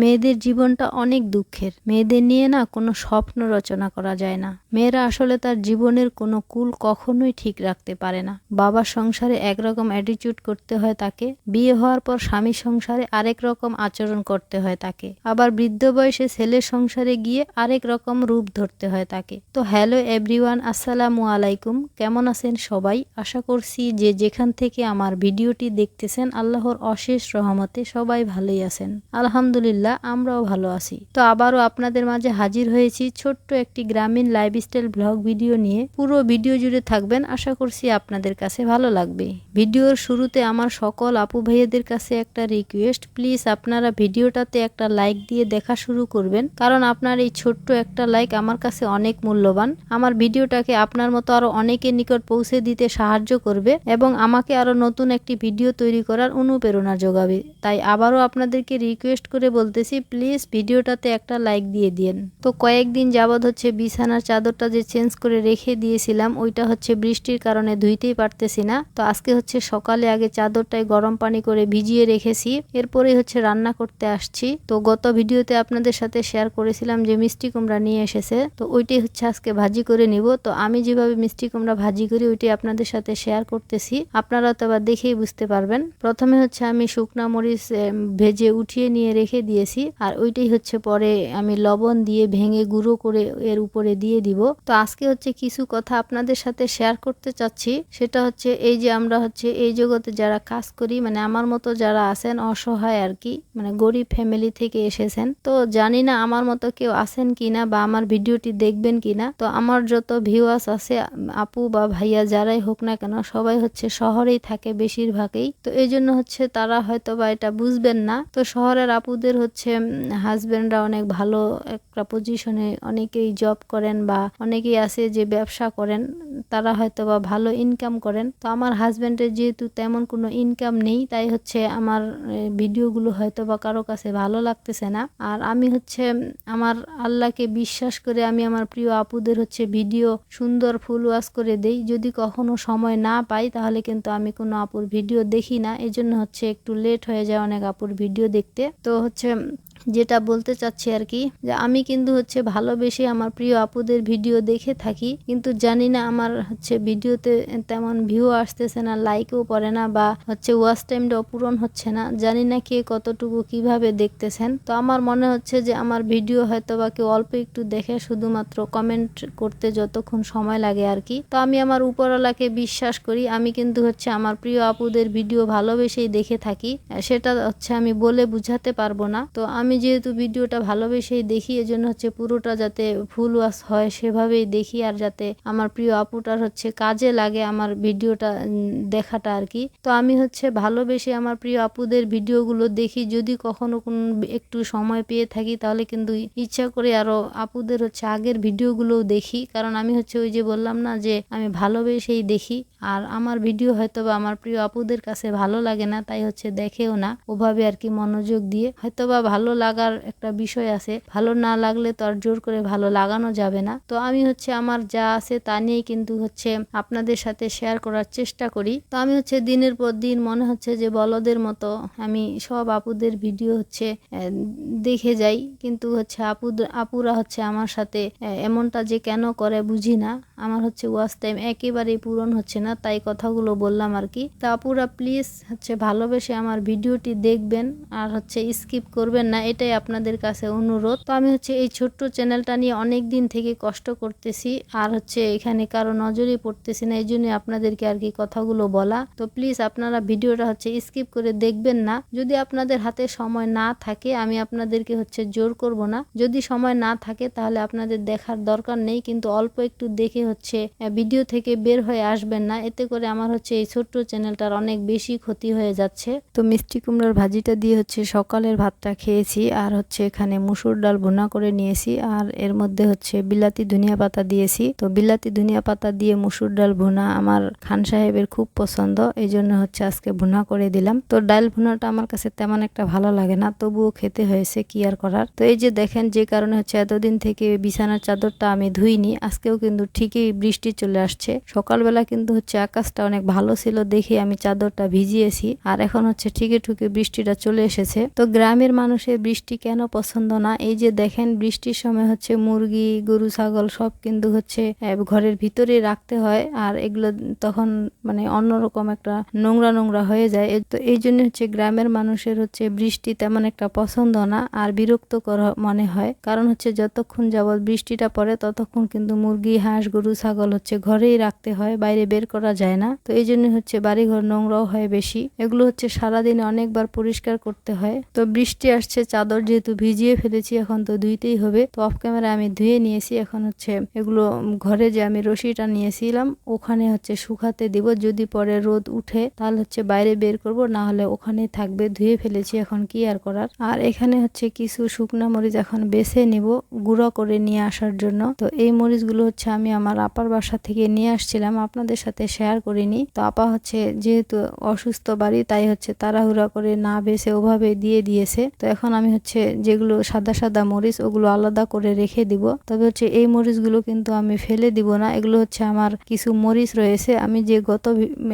মেয়েদের জীবনটা অনেক দুঃখের। মেয়েদের নিয়ে না কোনো স্বপ্ন রচনা করা যায় না। মেয়েরা আসলে তার জীবনের কোনো কুল কখনোই ঠিক রাখতে পারে না। বাবার সংসারে একরকম অ্যাটিটিউড করতে হয় তাকে, বিয়ে হওয়ার পর স্বামীর সংসারে আরেক রকম আচরণ করতে হয় তাকে, আবার বৃদ্ধ বয়সে ছেলের সংসারে গিয়ে আরেক রকম রূপ ধরতে হয় তাকে। তো হ্যালো এভরিওয়ান, আসসালামু আলাইকুম। কেমন আছেন সবাই? আশা করছি যে যেখান থেকে আমার ভিডিওটি দেখতেছেন আল্লাহর অশেষ রহমতে সবাই ভালোই আছেন। আলহামদুলিল্লাহ, আমরাও ভালো আছি। তো আবারও আপনাদের মাঝে হাজির হয়েছি ছোট্ট একটি গ্রামীণ লাইফস্টাইল ব্লগ ভিডিও নিয়ে। পুরো ভিডিও জুড়ে থাকবেন, আশা করছি আপনাদের কাছে ভালো লাগবে। ভিডিওর শুরুতে আমার সকল আপু ভাইয়াদের কাছে একটা রিকোয়েস্ট, প্লিজ আপনারা ভিডিওটাতে একটা লাইক দিয়ে দেখা শুরু করবেন, কারণ আপনার এই ছোট্ট একটা লাইক আমার কাছে অনেক মূল্যবান। আমার ভিডিওটাকে আপনার মতো আরো অনেকের নিকট পৌঁছে দিতে সাহায্য করবে এবং আমাকে আরো নতুন একটি ভিডিও তৈরি করার অনুপ্রেরণা যোগাবে। তাই আবারও আপনাদেরকে রিকোয়েস্ট করে বলতেছি, প্লিজ ভিডিওটাতে একটা লাইক দিয়ে দিন। তো কয়েকদিন যাবৎ হচ্ছে বিছানার চাদরটা যে চেঞ্জ করে রেখে দিয়েছিলাম, ওইটা হচ্ছে বৃষ্টির কারণে ধুইতেই পারতেছি না। তো আজকে হচ্ছে সকালে আগে চাদরটাই গরম পানি করে ভিজিয়ে রেখেছি, এরপরে হচ্ছে রান্না করতে আসছি। তো গত ভিডিওতে আপনাদের সাথে শেয়ার করেছিলাম যে মিষ্টি কুমড়া নিয়ে এসেছে, তো ওইটাই হচ্ছে আজকে ভাজি করে নিব। তো আমি যেভাবে মিষ্টি কুমড়া ভাজি করি ওইটাই আপনাদের সাথে শেয়ার করতেছি, আপনারা তো আবার দেখেই বুঝতে পারবেন। প্রথমে হচ্ছে আমি শুকনা মরিচ ভেজে উঠিয়ে নিয়ে রেখে দিয়েছি, আর ওইটাই হচ্ছে পরে আমি লবণ দিয়ে ভেঙে গুঁড়ো করে এর উপরে দিয়ে দিব। তো আজকে হচ্ছে কিছু কথা আপনাদের সাথে শেয়ার করতে চাচ্ছি, সেটা হচ্ছে এই যে আমরা হচ্ছে এই জগতে যারা কাজ করি, মানে আমার মতো যারা আছেন অসহায় আর কি, মানে গরিব ফ্যামিলি থেকে এসেছেন। তো জানি না আমার মতো কেউ আছেন কিনা বা আমার ভিডিওটি দেখবেন কিনা। তো আমার যত ভিউয়ার্স আছে, আপু বা ভাইয়া যারাই হোক না কেন, সবাই হচ্ছে শহরেই থাকে বেশিরভাগই। তো এই জন্য হচ্ছে তারা হয়তো বা এটা বুঝবেন না। তো শহরের আপুদের হচ্ছে হাজবেন্ডরা অনেক ভালো একটা পজিশনে, অনেকেই জব করেন বা অনেকেই আছে যে ব্যবসা করেন, তারা হয়তো বা ভালো ইনকাম করেন। তো আমার হাজবেন্ডের যেহেতু তেমন কোনো ইনকাম নেই, তাই হচ্ছে আমার ভিডিওগুলো হয়তো বা কারো কাছে ভালো লাগতেছে না। আর আমি হচ্ছে আমার আল্লাহকে বিশ্বাস করে আমি আমার প্রিয় আপুদের হচ্ছে ভিডিও সুন্দর ফুল ওয়াশ করে দেই। যদি কখনো সময় না পাই তাহলে কিন্তু আমি কোনো আপুর ভিডিও দেখি না, এই জন্য হচ্ছে একটু লেট হয়ে যায় অনেক আপুর ভিডিও দেখতে। তো হচ্ছে যেটা বলতে চাচ্ছি আর কি, যে আমি কিন্তু হচ্ছে ভালোবেসে আমার প্রিয় আপুদের ভিডিও দেখে থাকি, কিন্তু জানি না আমার হচ্ছে ভিডিওতে তেমন ভিউ আসতেছে না, লাইকও পড়ে না, বা হচ্ছে ওয়াচ টাইমটাও পূরণ হচ্ছে না। জানি না কে কতটুকু কিভাবে দেখতেছেন। তো আমার মনে হচ্ছে যে আমার ভিডিও হয়তো বা কেউ অল্প একটু দেখে শুধুমাত্র কমেন্ট করতে যতক্ষণ সময় লাগে আর কি। তো আমি আমার উপরওয়ালাকে বিশ্বাস করি, আমি কিন্তু হচ্ছে আমার প্রিয় আপুদের ভিডিও ভালোবেসেই দেখে থাকি, সেটা হচ্ছে আমি বলে বুঝাতে পারবো না। তো আমি যেহেতু ভিডিওটা ভালোবেসেই দেখি, এজন্য হচ্ছে পুরোটা যাতে ফুল ওয়াশ হয় সেভাবেই দেখি, আর যাতে আমার প্রিয় আপুটার হচ্ছে কাজে লাগে আমার ভিডিওটা দেখাটা আর কি। তো আমি হচ্ছে ভালোবেসে আমার প্রিয় আপুদের ভিডিওগুলো দেখি, যদি কখনো কোনো একটু সময় পেয়ে থাকি তাহলে কিন্তু ইচ্ছা করে আরো আপুদের হচ্ছে আগের ভিডিওগুলোও দেখি, কারণ আমি হচ্ছে ওই যে বললাম না যে আমি ভালোবেসেই দেখি। আর আমার ভিডিও হয়তো বা আমার প্রিয় আপুদের কাছে ভালো লাগে না, তাই হচ্ছে দেখেও না ওভাবে আর কি মনোযোগ দিয়ে। হয়তো বা ভালো লাগার একটা বিষয় আছে, ভালো না লাগলে তো আর জোর করে ভালো লাগানো যাবে না। তো আমি হচ্ছে আমার যা আছে তা নিয়েই কিন্তু হচ্ছে আপনাদের সাথে শেয়ার করার চেষ্টা করি। তো আমি হচ্ছে দিনের পর দিন মনে হচ্ছে যে বলদের মতো আমি সব আপুদের ভিডিও হচ্ছে দেখে যাই, কিন্তু হচ্ছে আপুরা হচ্ছে আমার সাথে এমনটা যে কেন করে বুঝি না। আমার হচ্ছে ওয়াচ টাইম একেবারেই পূরণ হচ্ছে না, তাই কথাগুলো বললাম আর কি। তো আপুরা প্লিজ হচ্ছে ভালোবেসে আমার ভিডিওটি দেখবেন, আর হচ্ছে স্কিপ করবেন না, এটাই আপনাদের কাছে অনুরোধ। তো আমি হচ্ছে এই ছোট্ট চ্যানেলটা নিয়ে অনেক দিন থেকে কষ্ট করতেছি, আর হচ্ছে এখানে কারো নজরে পড়তেছি না, এই জন্য আপনাদেরকে আর কি কথাগুলো বলা। তো প্লিজ আপনারা ভিডিওটা হচ্ছে স্কিপ করে দেখবেন না। যদি আপনাদের হাতে সময় না থাকে, আমি আপনাদেরকে হচ্ছে জোর করব না, যদি সময় না থাকে তাহলে আপনাদের দেখার দরকার নেই, কিন্তু অল্প একটু দেখে হচ্ছে ভিডিও থেকে বের হয়ে আসবেন না, এতে করে আমার হচ্ছে এই ছোট্ট চ্যানেলটার অনেক বেশি ক্ষতি হয়ে যাচ্ছে। তো মিষ্টি কুমড়ার ভাজিটা দিয়ে হচ্ছে সকালের ভাতটা খেয়েছি, আর হচ্ছে এখানে মুসুর ডাল ভুনা করে নিয়েছি, আর এর মধ্যে হচ্ছে বিলাতি ধনিয়া পাতা দিয়েছি। তো বিলাতি ধনিয়া পাতা দিয়ে মুসুর ডাল ভুনা আমার খান সাহেবের খুব পছন্দ, এই জন্য হচ্ছে আজকে ভুনা করে দিলাম। তো ডাল ভুনাটা আমার কাছে তেমন একটা ভালো লাগে না, তবুও খেতে হয়েছে, কি আর করার। তো এই যে দেখেন, যে কারণে হচ্ছে এতদিন থেকে বিছানার চাদরটা আমি ধুইনি, আজকেও কিন্তু ঠিকই থেকেই বৃষ্টি চলে আসছে। সকালবেলা কিন্তু হচ্ছে আকাশটা অনেক ভালো ছিল দেখে আমি চাদরটা ভিজিয়েছি, আর এখন হচ্ছে ঠিকই ঠুকে বৃষ্টিটা চলে এসেছে। তো গ্রামের মানুষের বৃষ্টি কেন পছন্দ না, এই যে দেখেন বৃষ্টির সময় হচ্ছে মুরগি গরু ছাগল সব কিন্তু হচ্ছে ঘরের ভিতরে রাখতে হয়, আর এগুলো তখন মানে অন্যরকম একটা নোংরা নোংরা হয়ে যায়। তো এই জন্য হচ্ছে গ্রামের মানুষের হচ্ছে বৃষ্টি তেমন একটা পছন্দ না, আর বিরক্তকর মনে হয়। কারণ হচ্ছে যতক্ষণ যাবৎ বৃষ্টিটা পড়ে ততক্ষণ কিন্তু মুরগি হাঁস গরু ছাগল হচ্ছে ঘরেই রাখতে হয়, বাইরে বের করা যায় না। তো এই জন্য হচ্ছে বাড়িঘর নোংরাও হয় বেশি, এগুলো হচ্ছে সারাদিনে অনেকবার পরিষ্কার করতে হয়। তো বৃষ্টি আসছে, চাদর যেহেতু ভিজিয়ে ফেলেছি এখন তো ধুইতেই হবে। তো অফ ক্যামেরা আমি ধুয়ে নিয়েছি, এখন হচ্ছে এগুলো ঘরে যে আমি রশিটা নিয়েছিলাম ওখানে হচ্ছে শুকাতে দিব। যদি পরে রোদ উঠে তাহলে হচ্ছে বাইরে বের করব, না হলে ওখানেই থাকবে। ধুয়ে ফেলেছি, এখন কি আর করার। আর এখানে হচ্ছে কিছু শুকনা মরিচ এখন বেছে নিব গুঁড়ো করে নিয়ে আসার জন্য। তো এই মরিচগুলো হচ্ছে আমি আমার আপার বাসা থেকে নিয়ে আসছিলাম, আপনাদের সাথে শেয়ার করিনি। তো আপা হচ্ছে যেহেতু অসুস্থ বাড়ি, তাই হচ্ছে তাড়াহুড়া করে না বেছে ওভাবে দিয়ে দিয়েছে। তো এখন আমি হচ্ছে যেগুলো সাদা সাদা মরিচ ওগুলো আলাদা করে রেখে দিব। তবে হচ্ছে এই মরিচগুলো কিন্তু আমি ফেলে দিব না, এগুলো হচ্ছে আমার কিছু মরিচ রয়েছে। আমি যে গত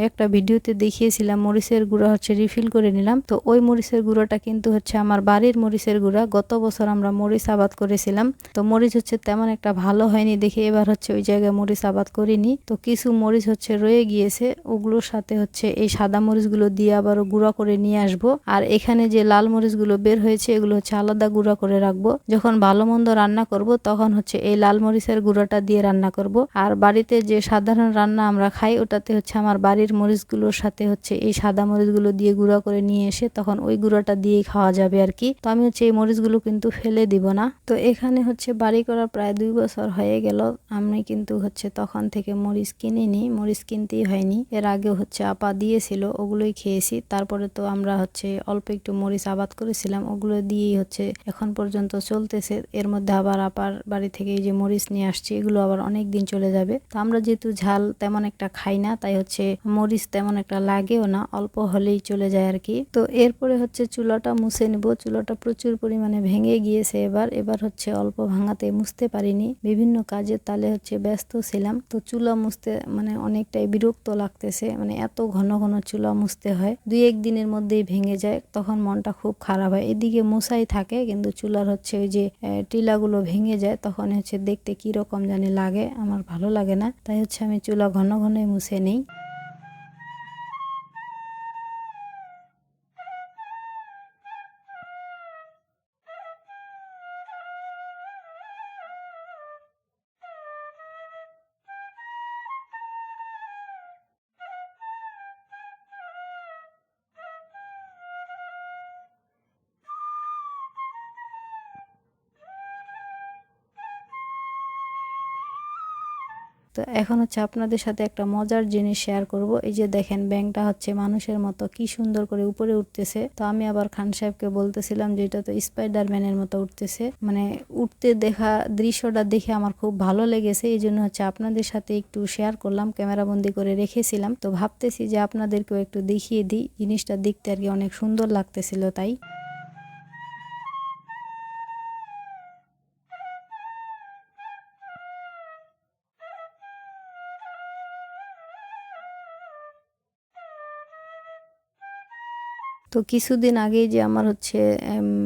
একটা ভিডিওতে দেখিয়েছিলাম মরিচের গুঁড়া হচ্ছে রিফিল করে নিলাম, তো ওই মরিচের গুঁড়োটা কিন্তু হচ্ছে আমার বাড়ির মরিচের গুঁড়া। গত বছর আমরা মরিচ আবাদ করেছিলাম, তো মরিচ হচ্ছে তেমন একটা ভালো হয়নি দেখে এবার হচ্ছে ওই জায়গায় মরিচ আবাদ করিনি। তো কিছু মরিচ হচ্ছে রয়ে গিয়েছে, ওগুলোর সাথে হচ্ছে এই সাদা মরিচগুলো দিয়ে আবারও গুঁড়া করে নিয়ে আসবো। আর এখানে যে লাল মরিচগুলো বের হয়েছে এগুলো হচ্ছে আলাদা গুঁড়া করে রাখবো। যখন ভালো মন্দ রান্না করব তখন হচ্ছে এই লাল মরিচের গুঁড়াটা দিয়ে রান্না করব। আর বাড়িতে যে সাধারণ রান্না আমরা খাই ওটাতে হচ্ছে আমার বাড়ির মরিচগুলোর সাথে হচ্ছে এই সাদা মরিচগুলো দিয়ে গুঁড়া করে নিয়ে এসে তখন ওই গুঁড়াটা দিয়েই খাওয়া যাবে আর কি। তো আমি হচ্ছে এই মরিচগুলো কিন্তু ফেলে দিব না। তো এখানে হচ্ছে বাড়ি করা প্রায় 2 বছর হয়ে গেল, আমি কিন্তু হচ্ছে তখন থেকে মরিচ কিনিনি, মরিচ কিনতেই হয়নি। এর আগে হচ্ছে আপা দিয়েছিল, ওগুলোই খেয়েছি। তারপরে তো আমরা হচ্ছে অল্প একটু মরিচ আবাদ করেছিলাম, ওগুলো দিয়েই হচ্ছে এখন পর্যন্ত চলতেছে। এর মধ্যে আবার আপার বাড়ি থেকে এই যে মরিচ নিয়ে আসছি, এগুলো আবার অনেক দিন চলে যাবে। তো আমরা যেহেতু ঝাল তেমন একটা খাই না, তাই হচ্ছে মরিচ তেমন একটা লাগেও না, অল্প হলেই চলে যায় আর কি। তো এরপরে হচ্ছে চুলাটা মুছে নিব। চুলাটা প্রচুর পরিমাণে ভেঙে গিয়েছে এবার হচ্ছে অল্প ভাঙাতে মুছতে পারিনি, বিভিন্ন কাজের তালে হচ্ছে ব্যস্ত ছিলাম। তো চুলা মুছতে মানে অনেকটাই বিরক্ত লাগতেছে, মানে এত ঘন ঘন চুলা মুছতে হয়, 2-1 দিনের মধ্যেই ভেঙে যায়, তখন মনটা খুব খারাপ হয়। এদিকে মুছাই থাকে কিন্তু চুলার হচ্ছে ওই যে টিলাগুলো ভেঙে যায়, তখন হচ্ছে দেখতে কি রকম জানি লাগে, আমার ভালো লাগে না। তাই হচ্ছে আমি চুলা ঘন ঘনই মুছে নিই। তো এখন হচ্ছে আপনাদের সাথে একটা মজার জিনিস শেয়ার করব। এই যে দেখেন ব্যাঙটা হচ্ছে মানুষের মতো কি সুন্দর করে উপরে উঠতেছে। তো আমি আবার খান সাহেবকে বলতেছিলাম যে এটা তো স্পাইডারম্যানের মতো উঠতেছে, মানে উঠতে দেখা দৃশ্যটা দেখে আমার খুব ভালো লেগেছে, এই জন্য হচ্ছে আপনাদের সাথে একটু শেয়ার করলাম, ক্যামেরাবন্দি করে রেখেছিলাম। তো ভাবতেছি যে আপনাদেরকেও একটু দেখিয়ে দিই, জিনিসটা দেখতে আর কি অনেক সুন্দর লাগতেছিল তাই। তো কিছুদিন আগেই যে আমার হচ্ছে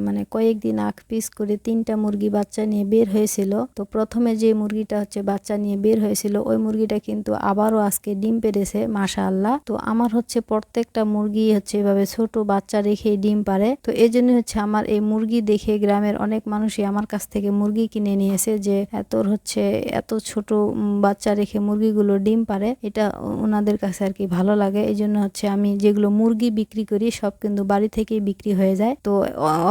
মানে কয়েকদিন আগ পিস করে 3টা মুরগি বাচ্চা নিয়ে বের হয়েছিল। তো প্রথমে যে মুরগিটা হচ্ছে বাচ্চা নিয়ে বের হয়েছিল ওই মুরগিটা কিন্তু আবারও আজকে ডিম পেড়েছে, মাশাআল্লাহ। তো আমার হচ্ছে প্রত্যেকটা মুরগি হচ্ছে এভাবে ছোট বাচ্চা রেখে ডিম পারে। তো এই জন্য হচ্ছে আমার এই মুরগি দেখে গ্রামের অনেক মানুষই আমার কাছ থেকে মুরগি কিনে নিয়েছে, যে তোর হচ্ছে এত ছোট বাচ্চা রেখে মুরগিগুলো ডিম পারে, এটা ওনাদের কাছে আর কি ভালো লাগে। এই জন্য হচ্ছে আমি যেগুলো মুরগি বিক্রি করি সব কিন্তু বাড়ি থেকেই বিক্রি হয়ে যায়। তো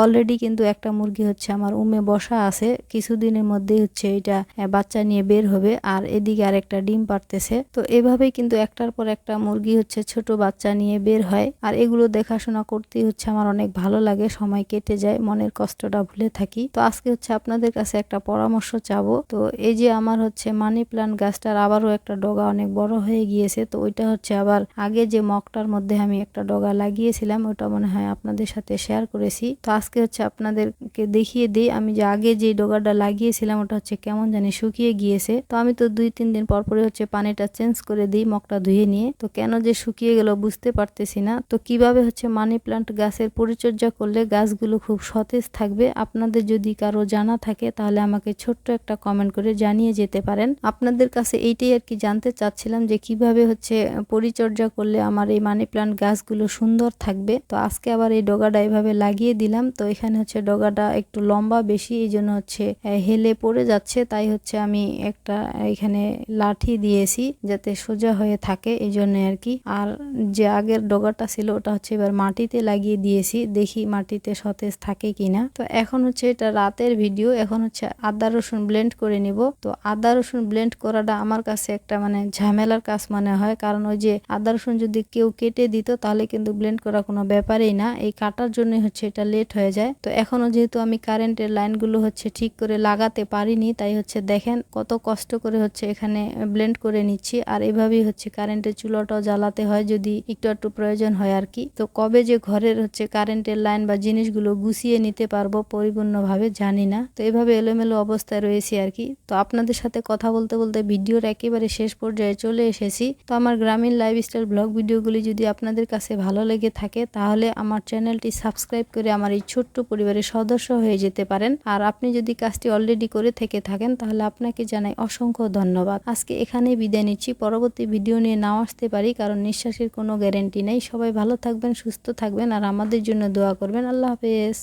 অলরেডি কিন্তু একটা মুরগি হচ্ছে আমার উমে বসা আছে, কিছুদিনের মধ্যেই হচ্ছে এটা বাচ্চা নিয়ে বের হবে, আর এদিকে আর একটা ডিম পারতেছে। তো এভাবেই কিন্তু একটার পর একটা মুরগি হচ্ছে ছোট বাচ্চা নিয়ে বের হয়, আর এগুলো দেখাশোনা করতেই হচ্ছে আমার অনেক ভালো লাগে, সময় কেটে যায়, মনের কষ্টটা ভুলে থাকি। তো আজকে হচ্ছে আপনাদের কাছে একটা পরামর্শ চাবো। তো এই যে আমার হচ্ছে মানি প্লান্ট গাছটার আবারও একটা ডগা অনেক বড় হয়ে গিয়েছে, তো ওইটা হচ্ছে আবার আগে যে মগটার মধ্যে আমি একটা ডগা লাগিয়েছিলাম ওটা মনে হয় আপনাদের সাথে শেয়ার করেছি। তো আজকে হচ্ছে আপনাদেরকে দেখিয়ে দিই আমি যে আগে যে ডগাটা লাগিয়েছিলাম ওটা হচ্ছে কেমন জানি শুকিয়ে গিয়েছে। তো আমি তো 2-3 দিন পর পরে হচ্ছে পানিটা চেঞ্জ করে দিই মগটা ধুয়ে নিয়ে। তো কেন যে শুকিয়ে গেল বুঝতে পারতেছি না। তো কিভাবে হচ্ছে মানি প্লান্ট গাছের পরিচর্যা করলে গাছগুলো খুব সতেজ থাকবে, আপনাদের যদি কারো জানা থাকে তাহলে আমাকে ছোট্ট একটা কমেন্ট করে জানিয়ে যেতে পারেন। আপনাদের কাছে এইটাই আর কি জানতে চাচ্ছিলাম যে কিভাবে হচ্ছে পরিচর্যা করলে আমার এই মানি প্লান্ট গাছগুলো সুন্দর থাকবে। তো আজকে আবার এই ডগাটা এভাবে লাগিয়ে দিলাম। তো এখানে হচ্ছে ডগাটা একটু লম্বা বেশি, এই জন্য হচ্ছে হেলে পড়ে যাচ্ছে, তাই হচ্ছে আমি একটা এখানে লাঠি দিয়েছি যাতে সোজা হয়ে থাকে, এই জন্য আর কি। আর যে আগের ডগাটা ছিল ওটা হচ্ছে এবার মাটিতে লাগিয়ে দিয়েছি, দেখি মাটিতে সতেজ থাকে কিনা। তো এখন হচ্ছে এটা রাতের ভিডিও, এখন হচ্ছে আদা রসুন ব্লেন্ড করে নিব। তো আদা রসুন ব্লেন্ড করাটা আমার কাছে একটা মানে ঝামেলার কাজ মনে হয়, কারণ ওই যে আদা রসুন যদি কেউ কেটে দিত তাহলে কিন্তু ব্লেন্ড করা কোনো ব্যাপারই না, এই কাটার জন্য হচ্ছে এটা লেট হয়ে যায়। তো এখনো যেহেতু আমি কারেন্টের লাইনগুলো হচ্ছে ঠিক করে লাগাতে পারিনি, তাই হচ্ছে দেখেন কত কষ্ট করে হচ্ছে এখানে ব্লেন্ড করে নিচ্ছি। আর এভাবেই হচ্ছে কারেন্টের চুলাটাও জ্বালাতে হয় যদি একটু প্রয়োজন হয় আর কি। তো কবে যে ঘরের হচ্ছে কারেন্টের লাইন বা জিনিসগুলো গুছিয়ে নিতে পারবো পরিপূর্ণভাবে জানি না। তো এভাবে এলোমেলো অবস্থায় রয়েছি আর কি। তো আপনাদের সাথে কথা বলতে বলতে ভিডিওর একেবারে শেষ পর্যায়ে চলে এসেছি। তো আমার গ্রামীণ লাইফস্টাইল ব্লগ ভিডিওগুলি যদি আপনাদের কাছে ভালো লেগে থাকে তাহলে আমার চ্যানেলটি সাবস্ক্রাইব করে আমার এই ছোট্ট পরিবারের সদস্য হয়ে যেতে পারেন। আর আপনি যদি কাজটি অলরেডি করে থেকে থাকেন তাহলে আপনাকে জানাই অসংখ্য ধন্যবাদ। আজকে এখানেই বিদায় নিচ্ছি, পরবর্তী ভিডিও নিয়ে নাও আসতে পারি, কারণ নিঃশ্বাসের কোনো গ্যারেন্টি নেই। সবাই ভালো থাকবেন, সুস্থ থাকবেন আর আমাদের জন্য দোয়া করবেন। আল্লাহ হাফেজ।